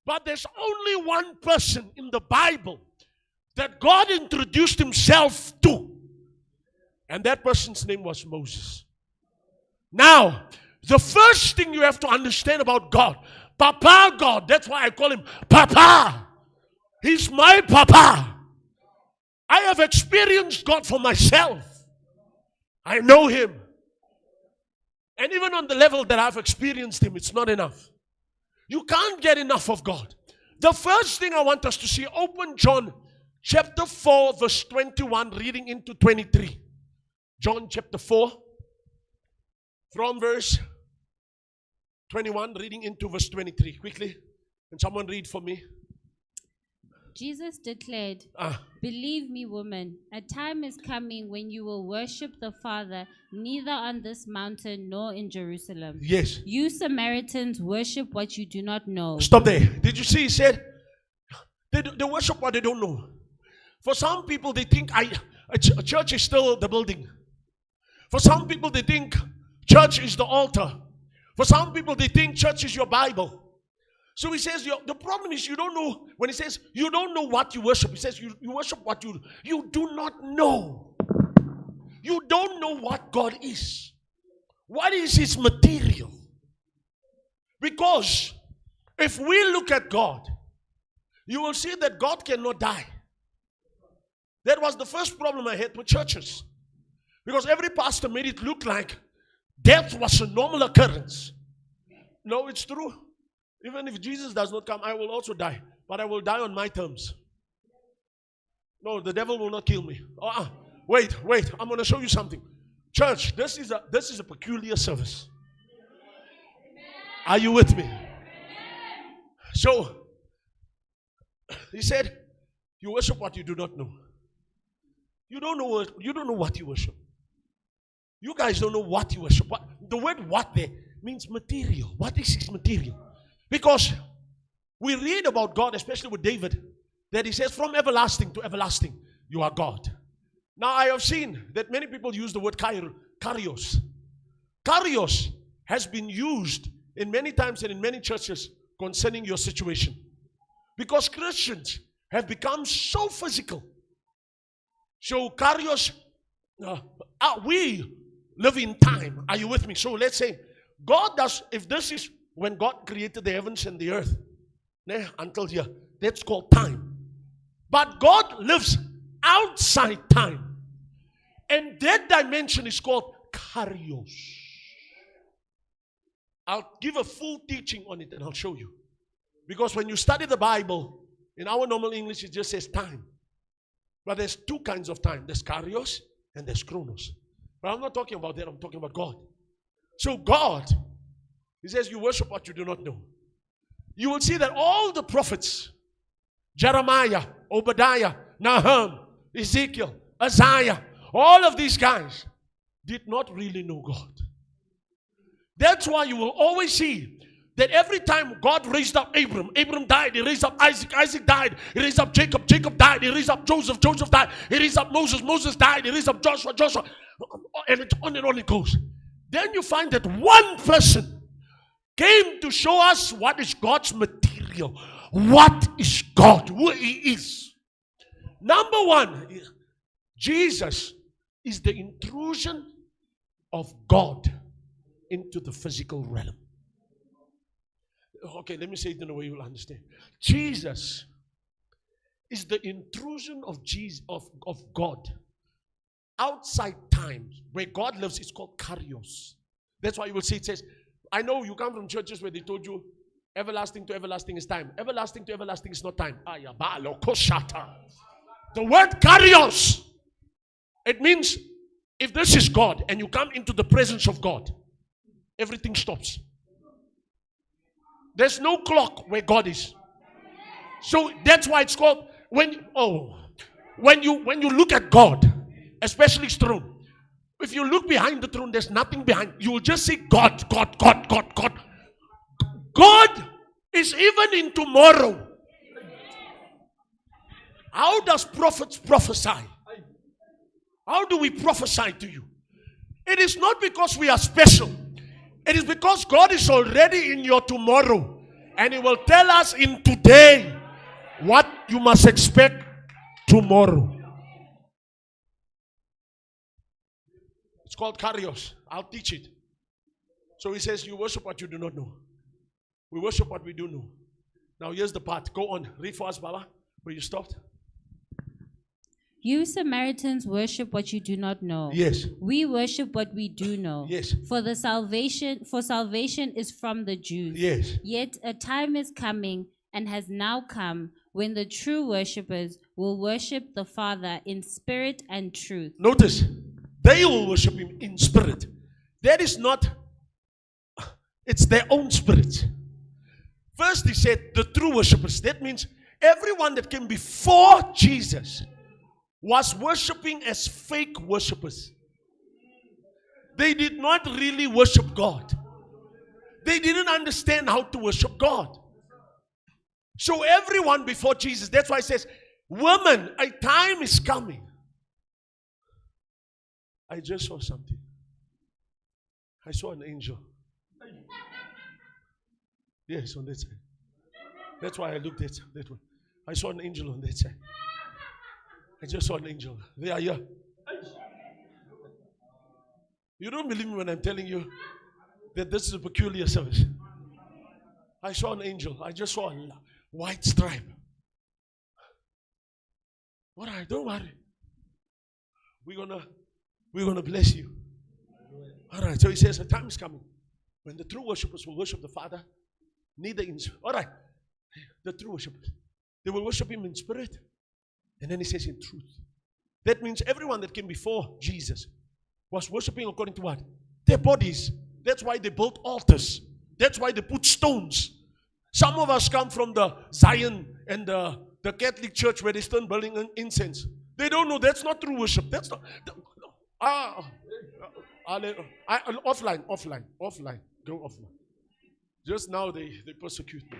But there's only one person in the Bible that God introduced himself to. And that person's name was Moses. Now, the first thing you have to understand about God, Papa God, that's why I call him Papa. He's my Papa. I have experienced God for myself. I know him. And even on the level that I've experienced him, it's not enough. You can't get enough of God. The first thing I want us to see, open John chapter 4, verse 21, reading into 23. John chapter 4, from verse 21, reading into verse 23. Quickly, can someone read for me? Jesus declared, "Believe me, woman, a time is coming when you will worship the Father neither on this mountain nor in Jerusalem. Yes. You Samaritans worship what you do not know." Stop there. Did you see? He said, they worship what they don't know. For some people, they think a church is still the building. For some people, they think church is the altar. For some people, they think church is your Bible. So he says, the problem is you don't know. When he says you don't know what you worship, he says you worship what you do not know. You don't know what God is. What is his material? Because if we look at God, you will see that God cannot die. That was the first problem I had with churches. Because every pastor made it look like death was a normal occurrence. No, it's true. Even if Jesus does not come, I will also die. But I will die on my terms. No, the devil will not kill me. Wait. I'm going to show you something. Church, this is a peculiar service. Are you with me? So, he said, you worship what you do not know. You don't know what you worship. You guys don't know what you worship. The word "what" there means material. What is his material? Because we read about God, especially with David, that he says, from everlasting to everlasting, you are God. Now, I have seen that many people use the word "kairos." Kairos has been used in many times and in many churches concerning your situation. Because Christians have become so physical. So, kairos, we live in time. Are you with me? So, let's say, God does, if this is when God created the heavens and the earth, until here, that's called time. But God lives outside time. And that dimension is called kairos. I'll give a full teaching on it and I'll show you. Because when you study the Bible, in our normal English, it just says time. But there's two kinds of time. There's kairos and there's chronos. But I'm not talking about that. I'm talking about God. So God, he says, you worship what you do not know. You will see that all the prophets, Jeremiah, Obadiah, Nahum, Ezekiel, Isaiah, all of these guys did not really know God. That's why you will always see that every time God raised up Abram, Abram died. He raised up Isaac, Isaac died. He raised up Jacob, Jacob died. He raised up Joseph, Joseph died. He raised up Moses, Moses died. He raised up Joshua, Joshua. And it's on and on it goes. Then you find that one person came to show us what is God's material. What is God? Who he is. Number one, Jesus is the intrusion of God into the physical realm. Okay, let me say it in a way you'll understand. Jesus is the intrusion of God outside time. Where God lives, it's called kairos. That's why you will see it says, I know you come from churches where they told you everlasting to everlasting is time. Everlasting to everlasting is not time. The word kairos, it means if this is God and you come into the presence of God, everything stops. There's no clock where God is. So that's why it's called when you look at God, especially his throne. If you look behind the throne, there's nothing behind. You will just see God, God, God, God, God. God is even in tomorrow. How does prophets prophesy? How do we prophesy to you? It is not because we are special. It is because God is already in your tomorrow. And He will tell us in today what you must expect tomorrow. It's called Karios. I'll teach it. So He says, you worship what you do not know. We worship what we do know. Now here's the part. Go on. Read for us, Baba, where you stopped. You Samaritans worship what you do not know. Yes. We worship what we do know. Yes. For salvation is from the Jews. Yes. Yet a time is coming and has now come when the true worshippers will worship the Father in spirit and truth. Notice, they will worship Him in spirit. That is not, it's their own spirit. First He said the true worshippers. That means everyone that came before Jesus was worshiping as fake worshippers. They did not really worship God. They didn't understand how to worship God. So everyone before Jesus, that's why it says, woman, a time is coming. I just saw something. I saw an angel. Yes, on that side. That's why I looked at that one. I saw an angel on that side. I just saw an angel. They are here. You don't believe me when I'm telling you that this is a peculiar service. I saw an angel. I just saw a white stripe. All right, don't worry. We're gonna bless you. All right. So He says, a time is coming when the true worshipers will worship the Father. Neither in. All right. The true worshipers, they will worship Him in spirit. And then He says in truth. That means everyone that came before Jesus was worshiping according to what? Their bodies. That's why they built altars. That's why they put stones. Some of us come from the Zion and the Catholic Church where they still burning incense. They don't know that's not true worship. That's not. Offline. Go offline. Just now they persecute me.